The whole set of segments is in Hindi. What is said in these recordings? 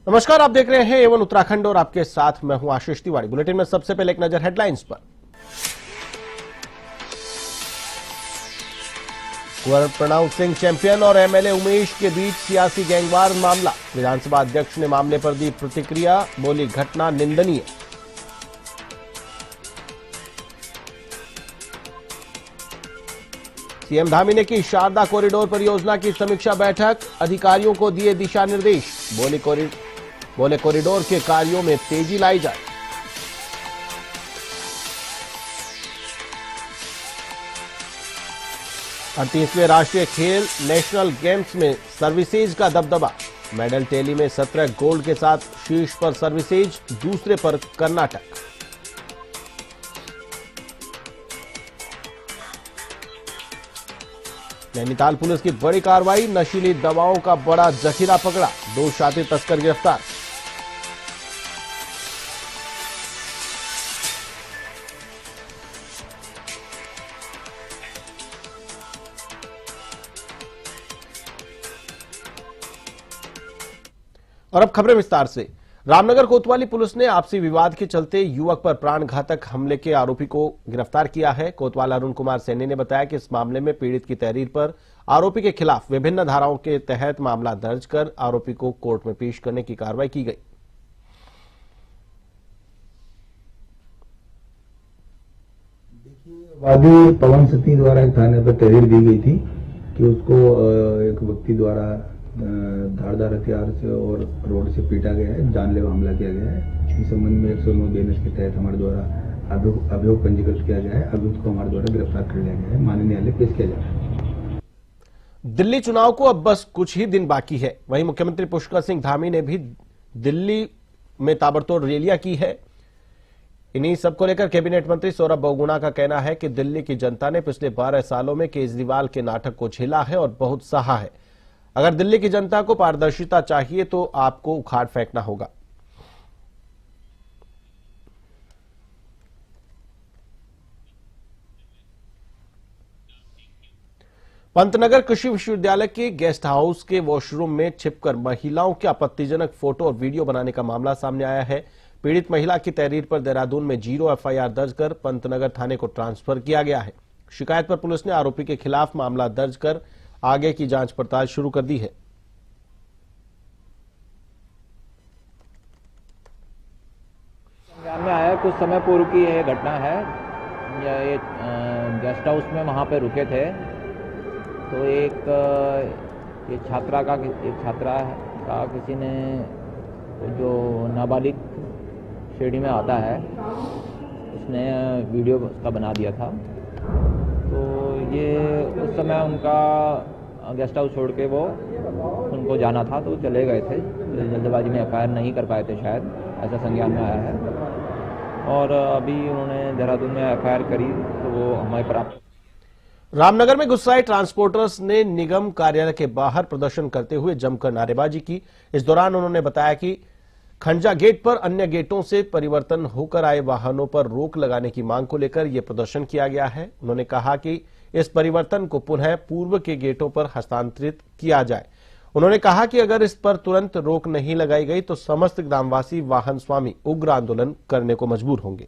नमस्कार, आप देख रहे हैं एवन उत्तराखंड और आपके साथ मैं हूं आशीष तिवारी। बुलेटिन में सबसे पहले एक नजर हेडलाइंस पर। कुंवर प्रणव सिंह चैंपियन और एमएलए उमेश के बीच सियासी गैंगवार मामला। विधानसभा अध्यक्ष ने मामले पर दी प्रतिक्रिया, बोली घटना निंदनीय। सीएम धामी ने की शारदा कॉरिडोर परियोजना की समीक्षा बैठक, अधिकारियों को दिए दिशा निर्देश। बोले कॉरिडोर के कार्यों में तेजी लाई जाए। अड़तीसवें राष्ट्रीय खेल नेशनल गेम्स में सर्विसेज का दबदबा। मेडल टैली में 17 गोल्ड के साथ शीर्ष पर सर्विसेज, दूसरे पर कर्नाटक। नैनीताल पुलिस की बड़ी कार्रवाई, नशीली दवाओं का बड़ा जखीरा पकड़ा, 2 शातिर तस्कर गिरफ्तार। और अब खबरें विस्तार से। रामनगर कोतवाली पुलिस ने आपसी विवाद के चलते युवक पर प्राणघातक हमले के आरोपी को गिरफ्तार किया है। कोतवाल अरुण कुमार सैनी ने बताया कि इस मामले में पीड़ित की तहरीर पर आरोपी के खिलाफ विभिन्न धाराओं के तहत मामला दर्ज कर आरोपी को कोर्ट में पेश करने की कार्रवाई की गई। देखिए, वादी पवन सती द्वारा एक थाने पर तहरीर दी गई थी कि उसको एक व्यक्ति द्वारा धारदार हथियार से और रोड से पीटा गया है, जानलेवा हमला किया गया है। इस संबंध में 109 बीएनएस के तहत हमारे द्वारा अभियोग पंजीकृत किया गया है। अभियुक्त को हमारे द्वारा गिरफ्तार कर लिया गया है, माननीय न्यायालय पेश किया जाएगा। दिल्ली चुनाव को अब बस कुछ ही दिन बाकी है। वहीं मुख्यमंत्री पुष्कर सिंह धामी ने भी दिल्ली में ताबड़तोड़ रैलियां की है। इन्हीं सबको लेकर कैबिनेट मंत्री सौरभ बहुगुणा का कहना है कि दिल्ली की जनता ने पिछले 12 सालों में केजरीवाल के नाटक को झेला है और बहुत सहा है। अगर दिल्ली की जनता को पारदर्शिता चाहिए तो आपको उखाड़ फेंकना होगा। पंतनगर कृषि विश्वविद्यालय के गेस्ट हाउस के वॉशरूम में छिपकर महिलाओं के आपत्तिजनक फोटो और वीडियो बनाने का मामला सामने आया है। पीड़ित महिला की तहरीर पर देहरादून में 0 एफआईआर दर्ज कर पंतनगर थाने को ट्रांसफर किया गया है। शिकायत पर पुलिस ने आरोपी के खिलाफ मामला दर्ज कर आगे की जांच पड़ताल शुरू कर दी है। संज्ञान में आया कुछ समय पूर्व की यह घटना है। ये गेस्ट हाउस में वहाँ पे रुके थे तो एक छात्रा का किसी ने जो नाबालिग श्रेणी में आता है उसने वीडियो उसका बना दिया था। तो ये उस समय उनका गेस्ट हाउस छोड़ के वो उनको जाना था तो चले गए थे। जल्दबाजी में एफआईआर नहीं कर पाए थे शायद, ऐसा संज्ञान में आया है। और अभी उन्होंने देहरादून में एफआईआर करी तो वो हमारे प्राप्त। रामनगर में गुस्साए ट्रांसपोर्टर्स ने निगम कार्यालय के बाहर प्रदर्शन करते हुए जमकर नारेबाजी की। इस दौरान उन्होंने बताया कि खंजा गेट पर अन्य गेटों से परिवर्तन होकर आए वाहनों पर रोक लगाने की मांग को लेकर यह प्रदर्शन किया गया है। उन्होंने कहा कि इस परिवर्तन को पुनः पूर्व के गेटों पर हस्तांतरित किया जाए। उन्होंने कहा कि अगर इस पर तुरंत रोक नहीं लगाई गई तो समस्त ग्रामवासी वाहन स्वामी उग्र आंदोलन करने को मजबूर होंगे।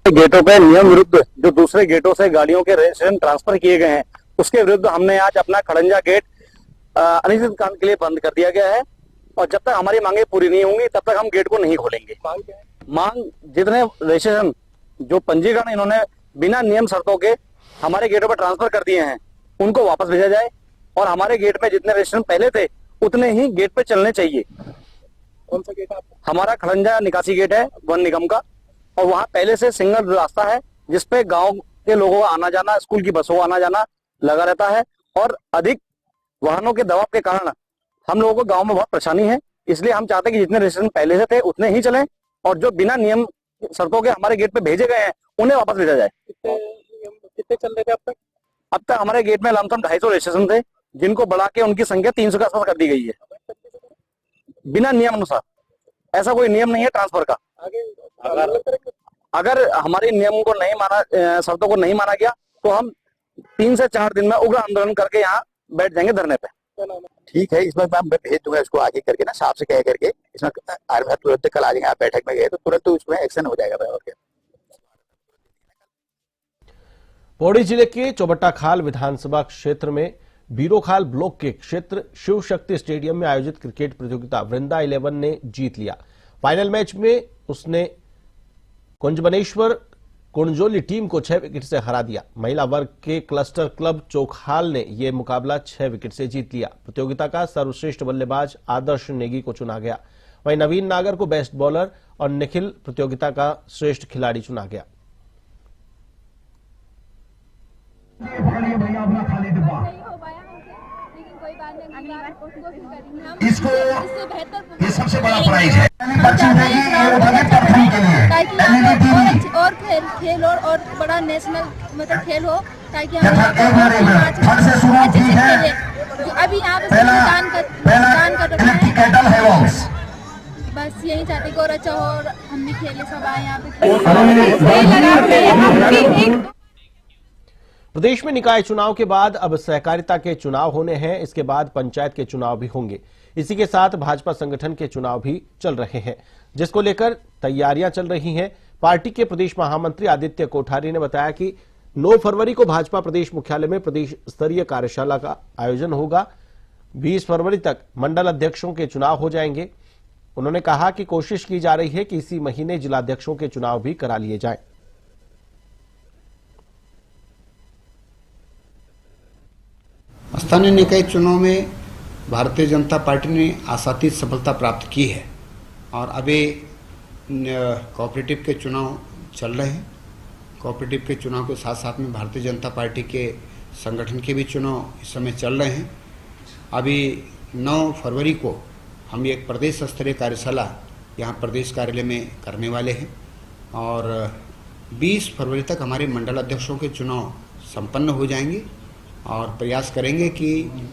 गेटों पे नियम विरुद्ध जो दूसरे गेटों से गाड़ियों के रजिस्ट्रेशन ट्रांसफर किए गए हैं उसके विरुद्ध हमने आज अपना खड़ंजा गेट अनिश्चितकाल के लिए बंद कर दिया गया है। और जब तक हमारी मांगे पूरी नहीं होंगी तब तक हम गेट को नहीं खोलेंगे। मांग जितने रजिस्ट्रेशन जो पंजीकरण इन्होंने बिना नियम शर्तों के हमारे गेटों पर ट्रांसफर कर दिए हैं उनको वापस भेजा जाए और हमारे गेट में जितने रजिस्ट्रेशन पहले थे उतने ही गेट पे चलने चाहिए। कौन सा गेट है आपका? हमारा खड़ंजा निकासी गेट है वन निगम का, और वहां पहले से सिंगल रास्ता है जिसपे गांव के लोगों का आना जाना, स्कूल की बसों का आना जाना लगा रहता है। और अधिक वाहनों के दबाव के कारण हम लोगों को गांव में बहुत परेशानी है। इसलिए हम चाहते हैं कि जितने रजिस्ट्रेशन पहले से थे उतने ही चलें और जो बिना नियम शर्तों के हमारे गेट पे भेजे गए हैं उन्हें वापस भेजा जाए। कितने चल रहे थे अब तक? अब तक हमारे गेट में लमसम 250 रजिस्ट्रेशन थे जिनको बढ़ा के उनकी संख्या 300 के आसपास कर दी गई है बिना नियम अनुसार। ऐसा कोई नियम नहीं है ट्रांसफर का। अगर हमारे नियम को नहीं माना, शर्तों को नहीं माना गया तो हम 3 से 4 दिन में उग्र आंदोलन करके यहाँ बैठ जाएंगे धरने पे। क्या नाम है? ठीक है, इसमें मैं भेज दूंगा इसको आगे करके ना, साहब से कह करके इसमें तुरंत कल आ जाएंगे। आप बैठक में गए तो तुरंत उसमें एक्शन हो जाएगा भाई। और क्या पौड़ी जिले के चौबट्टा-खाल विधानसभा क्षेत्र में बीरोखाल ब्लॉक के क्षेत्र शिव शक्ति स्टेडियम में आयोजित क्रिकेट प्रतियोगिता वृंदा 11 ने जीत लिया। फाइनल मैच में उसने कुंजबनेश्वर कुंजोली टीम को 6 विकेट से हरा दिया। महिला वर्ग के क्लस्टर क्लब चोखाल ने यह मुकाबला 6 विकेट से जीत लिया। प्रतियोगिता का सर्वश्रेष्ठ बल्लेबाज आदर्श नेगी को चुना गया। वहीं नवीन नागर को बेस्ट बॉलर और निखिल प्रतियोगिता का श्रेष्ठ खिलाड़ी चुना गया। इसको ये सबसे बड़ा प्राइज है। और खेल और बड़ा नेशनल मतलब खेल हो, ताकि हम अभी यहाँ पे दान कर रहे हैं। बस यही चाहते कि और अच्छा हो और हम भी खेले, सब आए यहाँ पे। प्रदेश में निकाय चुनाव के बाद अब सहकारिता के चुनाव होने हैं। इसके बाद पंचायत के चुनाव भी होंगे। इसी के साथ भाजपा संगठन के चुनाव भी चल रहे हैं, जिसको लेकर तैयारियां चल रही हैं। पार्टी के प्रदेश महामंत्री आदित्य कोठारी ने बताया कि 9 फरवरी को भाजपा प्रदेश मुख्यालय में प्रदेश स्तरीय कार्यशाला का आयोजन होगा। 20 फरवरी तक मंडल अध्यक्षों के चुनाव हो जाएंगे। उन्होंने कहा कि कोशिश की जा रही है कि इसी महीने जिलाध्यक्षों के चुनाव भी करा लिए जाएं। स्थानीय निकाय चुनाव में भारतीय जनता पार्टी ने आशातीत सफलता प्राप्त की है और अभी कोऑपरेटिव के चुनाव चल रहे हैं। कोऑपरेटिव के चुनाव के साथ साथ में भारतीय जनता पार्टी के संगठन के भी चुनाव इस समय चल रहे हैं। अभी 9 फरवरी को हम एक प्रदेश स्तरीय कार्यशाला यहाँ प्रदेश कार्यालय में करने वाले हैं और 20 फरवरी तक हमारे मंडल अध्यक्षों के चुनाव संपन्न हो जाएंगे और प्रयास करेंगे कि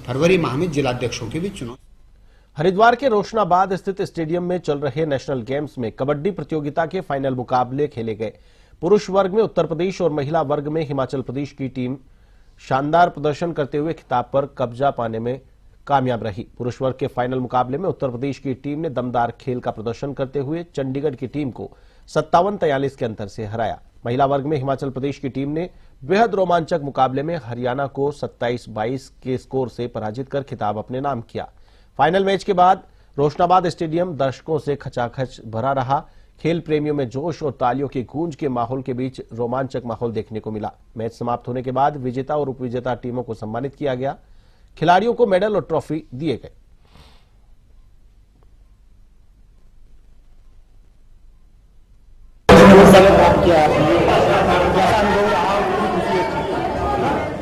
फरवरी माह में जिलाध्यक्षों के भी चुनाव। हरिद्वार के रोशनाबाद स्थित स्टेडियम में चल रहे नेशनल गेम्स में कबड्डी प्रतियोगिता के फाइनल मुकाबले खेले गए। पुरुष वर्ग में उत्तर प्रदेश और महिला वर्ग में हिमाचल प्रदेश की टीम शानदार प्रदर्शन करते हुए खिताब पर कब्जा पाने में कामयाब रही। पुरुष वर्ग के फाइनल मुकाबले में उत्तर प्रदेश की टीम ने दमदार खेल का प्रदर्शन करते हुए चंडीगढ़ की टीम को 57-43 के अंतर से हराया। महिला वर्ग में हिमाचल प्रदेश की टीम ने बेहद रोमांचक मुकाबले में हरियाणा को 27-22 के स्कोर से पराजित कर खिताब अपने नाम किया। फाइनल मैच के बाद रोशनाबाद स्टेडियम दर्शकों से खचाखच भरा रहा। खेल प्रेमियों में जोश और तालियों की गूंज के माहौल के बीच रोमांचक माहौल देखने को मिला। मैच समाप्त होने के बाद विजेता और उपविजेता टीमों को सम्मानित किया गया। खिलाड़ियों को मेडल और ट्रॉफी दिए गए।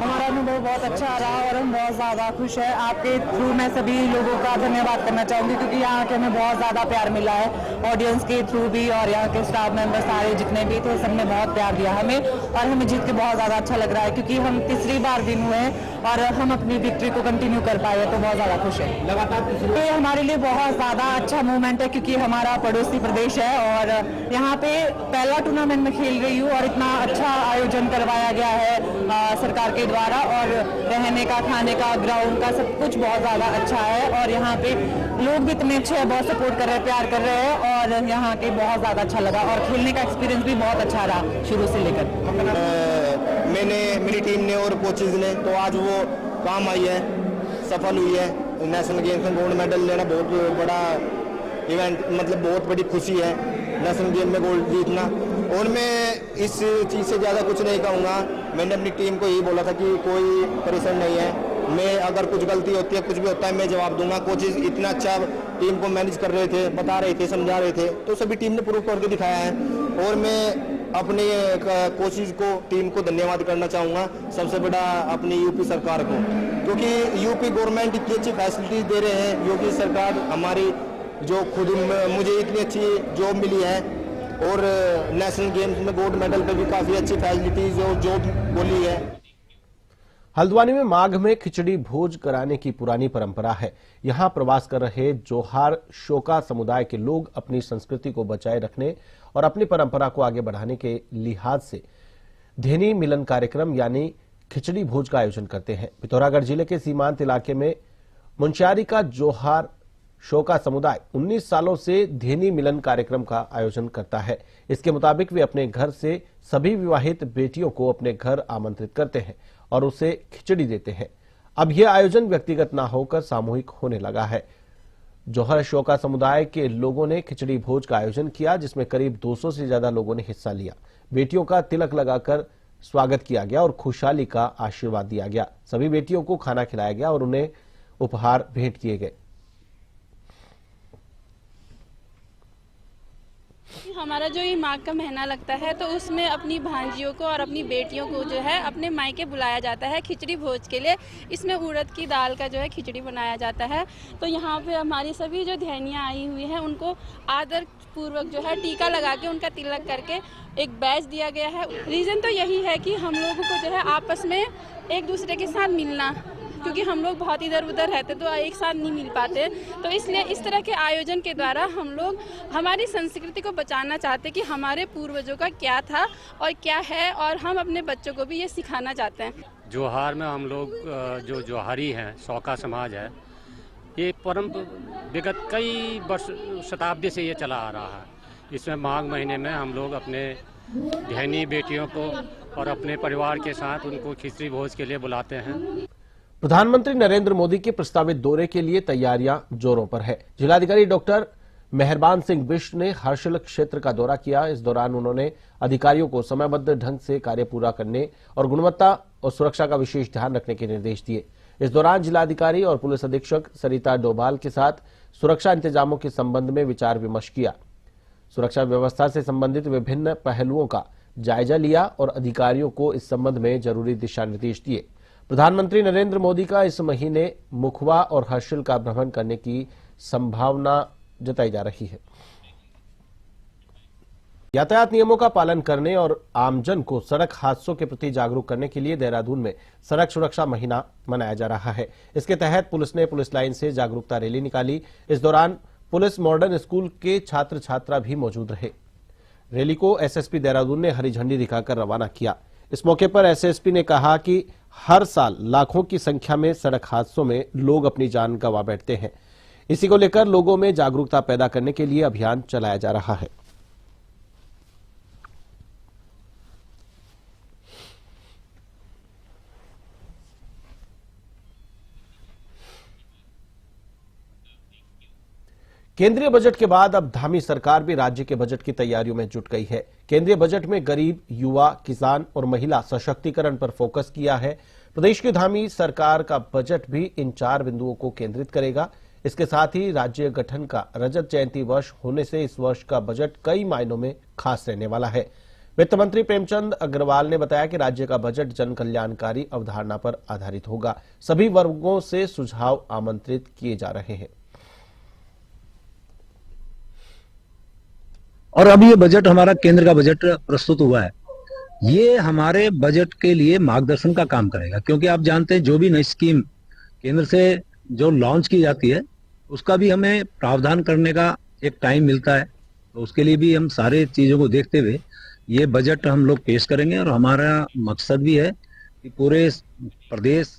हमारा अनुभव बहुत अच्छा रहा और हम बहुत ज़्यादा खुश है। आपके थ्रू मैं सभी लोगों का धन्यवाद करना चाहूँगी क्योंकि यहाँ के हमें बहुत ज़्यादा प्यार मिला है। ऑडियंस के थ्रू भी और यहाँ के स्टाफ मेंबर सारे जितने भी थे सबने बहुत प्यार दिया हमें और हमें जीत के बहुत ज़्यादा अच्छा लग रहा है क्योंकि हम तीसरी बार विन हुए हैं और हम अपनी विक्ट्री को कंटिन्यू कर पाए तो बहुत ज़्यादा खुश है। लगातार ये हमारे लिए बहुत ज़्यादा अच्छा मूवमेंट है क्योंकि हमारा पड़ोसी प्रदेश है और यहाँ पे पहला टूर्नामेंट में खेल रही हूँ और इतना अच्छा आयोजन करवाया गया है सरकार के द्वारा और रहने का, खाने का, ग्राउंड का सब कुछ बहुत ज़्यादा अच्छा है और यहाँ पे लोग भी इतने अच्छे हैं, बहुत सपोर्ट कर रहे हैं, प्यार कर रहे हैं और यहाँ के बहुत ज़्यादा अच्छा लगा और खेलने का एक्सपीरियंस भी बहुत अच्छा रहा शुरू से लेकर। मेरी टीम ने और कोचेज ने तो आज वो काम आई है, सफल हुई है। नेशनल गेम्स में गोल्ड मेडल लेना बहुत बड़ा इवेंट, मतलब बहुत बड़ी खुशी है नेशनल गेम में गोल्ड जीतना। और मैं इस चीज़ से ज़्यादा कुछ नहीं कहूँगा। मैंने अपनी टीम को यही बोला था कि कोई परेशान नहीं है, मैं अगर कुछ गलती होती है, कुछ भी होता है, मैं जवाब दूंगा। कोचेज इतना अच्छा टीम को मैनेज कर रहे थे, बता रहे थे, समझा रहे थे, तो सभी टीम ने प्रूव करके दिखाया है। और मैं अपने कोचेज को, टीम को धन्यवाद करना चाहूँगा, सबसे बड़ा अपनी यूपी सरकार को, क्योंकि यूपी गवर्नमेंट इतनी अच्छी फैसिलिटीज दे रहे हैं। योगी सरकार हमारी जो खुद मुझे इतनी अच्छी जॉब मिली है और नेशनल गेम्स में गोल्ड मेडल पे भी काफ़ी अच्छी फैसिलिटीज और जॉब बोली है। हल्द्वानी में माघ में खिचड़ी भोज कराने की पुरानी परंपरा है। यहां प्रवास कर रहे जोहार शोका समुदाय के लोग अपनी संस्कृति को बचाए रखने और अपनी परंपरा को आगे बढ़ाने के लिहाज से धेनी मिलन कार्यक्रम यानी खिचड़ी भोज का आयोजन करते हैं। पिथौरागढ़ जिले के सीमांत इलाके में मुंशियारी का जोहार शोका समुदाय 19 सालों से धेनी मिलन कार्यक्रम का आयोजन करता है। इसके मुताबिक वे अपने घर से सभी विवाहित बेटियों को अपने घर आमंत्रित करते हैं और उसे खिचड़ी देते हैं। अब यह आयोजन व्यक्तिगत ना होकर सामूहिक होने लगा है। जोहर शोका समुदाय के लोगों ने खिचड़ी भोज का आयोजन किया, जिसमें करीब 200 से ज्यादा लोगों ने हिस्सा लिया। बेटियों का तिलक लगाकर स्वागत किया गया और खुशहाली का आशीर्वाद दिया गया। सभी बेटियों को खाना खिलाया गया और उन्हें उपहार भेंट किए गए। हमारा जो ये माघ का महीना लगता है तो उसमें अपनी भांजियों को और अपनी बेटियों को जो है अपने मायके बुलाया जाता है खिचड़ी भोज के लिए। इसमें उड़द की दाल का जो है खिचड़ी बनाया जाता है। तो यहाँ पे हमारी सभी जो धैनियाँ आई हुई हैं उनको आदर पूर्वक जो है टीका लगा के उनका तिलक करके एक बैच दिया गया है। रीज़न तो यही है कि हम लोगों को जो है आपस में एक दूसरे के साथ मिलना, क्योंकि हम लोग बहुत इधर उधर रहते तो एक साथ नहीं मिल पाते, तो इसलिए इस तरह के आयोजन के द्वारा हम लोग हमारी संस्कृति को बचाना चाहते कि हमारे पूर्वजों का क्या था और क्या है, और हम अपने बच्चों को भी ये सिखाना चाहते हैं। जोहार में हम लोग जो जोहारी हैं, शौका समाज है, ये विगत कई वर्ष शताब्दी से ये चला आ रहा है। इसमें माघ महीने में हम लोग अपने बहनी बेटियों को और अपने परिवार के साथ उनको खिचड़ी भोज के लिए बुलाते हैं। प्रधानमंत्री नरेंद्र मोदी के प्रस्तावित दौरे के लिए तैयारियां जोरों पर है। जिलाधिकारी डॉक्टर मेहरबान सिंह बिष्ट ने हर्षल क्षेत्र का दौरा किया। इस दौरान उन्होंने अधिकारियों को समयबद्ध ढंग से कार्य पूरा करने और गुणवत्ता और सुरक्षा का विशेष ध्यान रखने के निर्देश दिए। इस दौरान जिलाधिकारी और पुलिस अधीक्षक सरिता डोभाल के साथ सुरक्षा इंतजामों के संबंध में विचार विमर्श किया। सुरक्षा व्यवस्था से संबंधित विभिन्न पहलुओं का जायजा लिया और अधिकारियों को इस संबंध में जरूरी दिशा निर्देश दिए। प्रधानमंत्री नरेंद्र मोदी का इस महीने मुखवा और हर्षिल का भ्रमण करने की संभावना जताई जा रही है। यातायात नियमों का पालन करने और आमजन को सड़क हादसों के प्रति जागरूक करने के लिए देहरादून में सड़क सुरक्षा महीना मनाया जा रहा है। इसके तहत पुलिस ने पुलिस लाइन से जागरूकता रैली निकाली। इस दौरान पुलिस मॉडर्न स्कूल के छात्र छात्रा भी मौजूद रहे। रैली को एसएसपी देहरादून ने हरी झंडी दिखाकर रवाना किया। इस मौके पर एसएसपी ने कहा कि हर साल लाखों की संख्या में सड़क हादसों में लोग अपनी जान गंवा बैठते हैं। इसी को लेकर लोगों में जागरूकता पैदा करने के लिए अभियान चलाया जा रहा है। केंद्रीय बजट के बाद अब धामी सरकार भी राज्य के बजट की तैयारियों में जुट गई है। केंद्रीय बजट में गरीब, युवा, किसान और महिला सशक्तिकरण पर फोकस किया है। प्रदेश की धामी सरकार का बजट भी इन 4 बिंदुओं को केंद्रित करेगा। इसके साथ ही राज्य गठन का रजत जयंती वर्ष होने से इस वर्ष का बजट कई मायनों में खास रहने वाला है। वित्त मंत्री प्रेमचंद अग्रवाल ने बताया कि राज्य का बजट जन कल्याणकारी अवधारणा पर आधारित होगा। सभी वर्गों से सुझाव आमंत्रित किए जा रहे हैं। और अब ये बजट हमारा केंद्र का बजट प्रस्तुत हुआ है, ये हमारे बजट के लिए मार्गदर्शन का काम करेगा, क्योंकि आप जानते हैं जो भी नई स्कीम केंद्र से जो लॉन्च की जाती है उसका भी हमें प्रावधान करने का एक टाइम मिलता है। तो उसके लिए भी हम सारे चीजों को देखते हुए ये बजट हम लोग पेश करेंगे और हमारा मकसद भी है कि पूरे प्रदेश।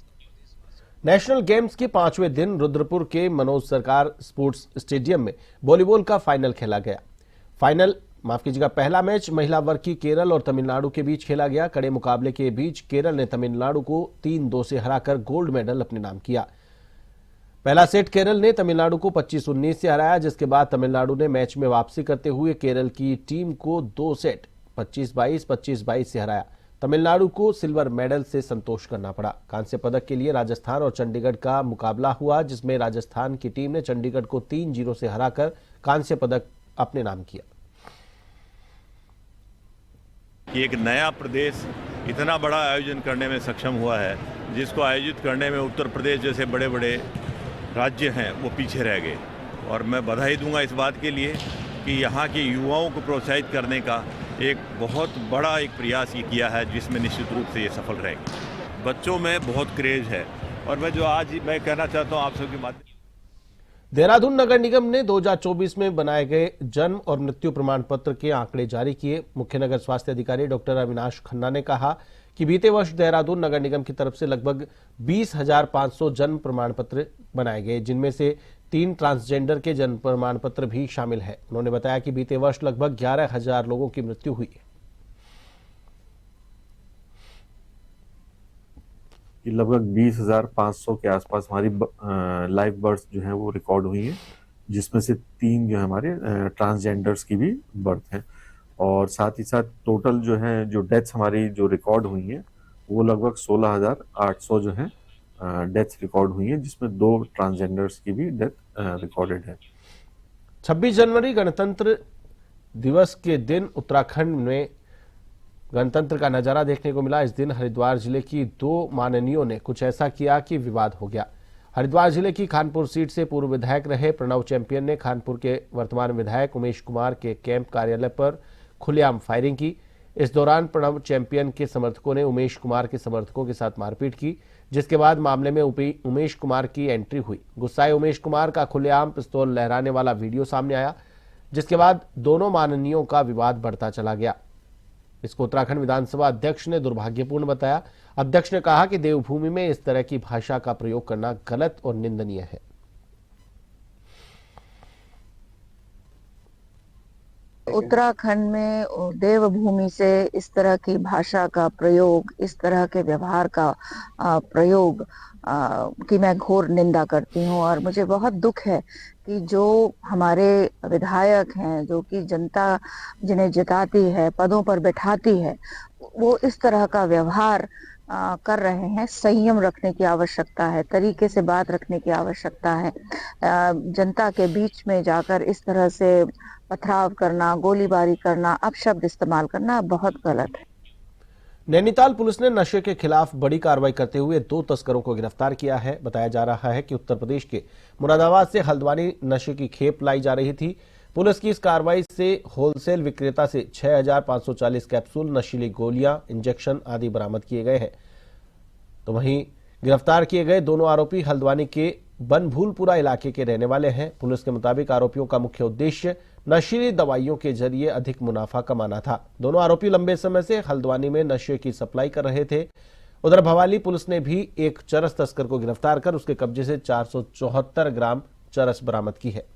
नेशनल गेम्स के 5वें दिन रुद्रपुर के मनोज सरकार स्पोर्ट्स स्टेडियम में वॉलीबॉल का फाइनल खेला गया। पहला मैच महिला वर्ग की केरल और तमिलनाडु के बीच खेला गया। कड़े मुकाबले के बीच केरल ने तमिलनाडु को 3-2 से हराकर गोल्ड मेडल अपने नाम किया। पहला सेट केरल ने तमिलनाडु को 25-19 से हराया, जिसके बाद तमिलनाडु ने मैच में वापसी करते हुए केरल की टीम को 2 सेट 25-22, 25-22 से हराया। तमिलनाडु को सिल्वर मेडल से संतोष करना पड़ा। कांस्य पदक के लिए राजस्थान और चंडीगढ़ का मुकाबला हुआ, जिसमें राजस्थान की टीम ने चंडीगढ़ को 3-0 से हराकर कांस्य पदक अपने नाम किया। कि एक नया प्रदेश इतना बड़ा आयोजन करने में सक्षम हुआ है, जिसको आयोजित करने में उत्तर प्रदेश जैसे बड़े बड़े राज्य हैं वो पीछे रह गए। और मैं बधाई दूंगा इस बात के लिए कि यहाँ के युवाओं को प्रोत्साहित करने का एक बहुत बड़ा एक प्रयास ये किया है, जिसमें निश्चित रूप से ये सफल रहेगा। बच्चों में बहुत क्रेज है और मैं कहना चाहता हूँ आप सबके माध्यम। देहरादून नगर निगम ने 2024 में बनाए गए जन्म और मृत्यु प्रमाण पत्र के आंकड़े जारी किए। मुख्य नगर स्वास्थ्य अधिकारी डॉक्टर अविनाश खन्ना ने कहा कि बीते वर्ष देहरादून नगर निगम की तरफ से लगभग 20,500 जन्म प्रमाण पत्र बनाए गए, जिनमें से 3 ट्रांसजेंडर के जन्म प्रमाण पत्र भी शामिल है। उन्होंने बताया कि बीते वर्ष लगभग 11,000 लोगों की मृत्यु हुई है। लगभग 20,500 के आसपास हमारी लाइव बर्थ जो है वो रिकॉर्ड हुई है, जिसमें से 3 जो है हमारे ट्रांसजेंडर्स की भी बर्थ है। और साथ ही साथ टोटल जो है जो डेथ्स हमारी जो रिकॉर्ड हुई है वो लगभग 16,800 जो है डेथ्स रिकॉर्ड हुई है, जिसमें 2 ट्रांसजेंडर्स की भी डेथ रिकॉर्डेड है। 26 जनवरी गणतंत्र दिवस के दिन उत्तराखंड में गणतंत्र का नजारा देखने को मिला। इस दिन हरिद्वार जिले की 2 माननीयों ने कुछ ऐसा किया कि विवाद हो गया। हरिद्वार जिले की खानपुर सीट से पूर्व विधायक रहे प्रणव चैंपियन ने खानपुर के वर्तमान विधायक उमेश कुमार के कैंप कार्यालय पर खुलेआम फायरिंग की। इस दौरान प्रणव चैंपियन के समर्थकों ने उमेश कुमार के समर्थकों के साथ मारपीट की, जिसके बाद मामले में उमेश कुमार की एंट्री हुई। गुस्साए उमेश कुमार का खुलेआम पिस्तौल लहराने वाला वीडियो सामने आया, जिसके बाद दोनों माननीयों का विवाद बढ़ता चला गया। इसको उत्तराखंड विधानसभा अध्यक्ष ने दुर्भाग्यपूर्ण बताया। अध्यक्ष ने कहा कि देवभूमि में इस तरह की भाषा का प्रयोग करना गलत और निंदनीय है। उत्तराखंड में देवभूमि से इस तरह की भाषा का प्रयोग, इस तरह के व्यवहार का प्रयोग की मैं घोर निंदा करती हूँ। और मुझे बहुत दुख है कि जो हमारे विधायक हैं, जो कि जनता जिन्हें जिताती है, पदों पर बैठाती है, वो इस तरह का व्यवहार कर रहे हैं। संयम रखने की आवश्यकता है, तरीके से बात रखने की आवश्यकता है। जनता के बीच में जाकर इस तरह से पथराव करना, गोलीबारी करना, अपशब्द इस्तेमाल करना बहुत गलत है। नैनीताल पुलिस ने नशे के खिलाफ बड़ी कार्रवाई करते हुए 2 तस्करों को गिरफ्तार किया है। बताया जा रहा है कि उत्तर प्रदेश के मुरादाबाद से हल्द्वानी नशे की खेप लाई जा रही थी। पुलिस की इस कार्रवाई से होलसेल विक्रेता से 6,540 कैप्सूल नशीली गोलियां, इंजेक्शन आदि बरामद किए गए हैं। तो वहीं गिरफ्तार किए गए दोनों आरोपी हल्द्वानी के बनभूलपुरा इलाके के रहने वाले हैं। पुलिस के मुताबिक आरोपियों का मुख्य उद्देश्य नशीली दवाइयों के जरिए अधिक मुनाफा कमाना था। दोनों आरोपी लंबे समय से हल्द्वानी में नशे की सप्लाई कर रहे थे। उधर भवाली पुलिस ने भी एक चरस तस्कर को गिरफ्तार कर उसके कब्जे से 474 ग्राम चरस बरामद की है।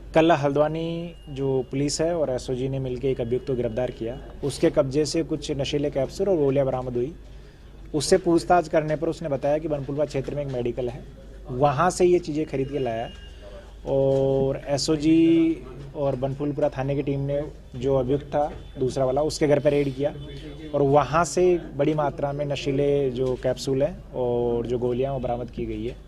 कल हल्द्वानी जो पुलिस है और एसओजी ने मिलकर एक अभियुक्त को गिरफ्तार किया। उसके कब्जे से कुछ नशीले कैप्सूल और गोलियां बरामद हुई। उससे पूछताछ करने पर उसने बताया कि बनपुलवा क्षेत्र में एक मेडिकल है, वहां से ये चीज़ें खरीद के लाया। और एसओजी और बनपुलपुरा थाने की टीम ने जो अभियुक्त था दूसरा वाला, उसके घर पर रेड किया और वहाँ से बड़ी मात्रा में नशीले जो कैप्सूल हैं और जो गोलियाँ वो बरामद की गई है।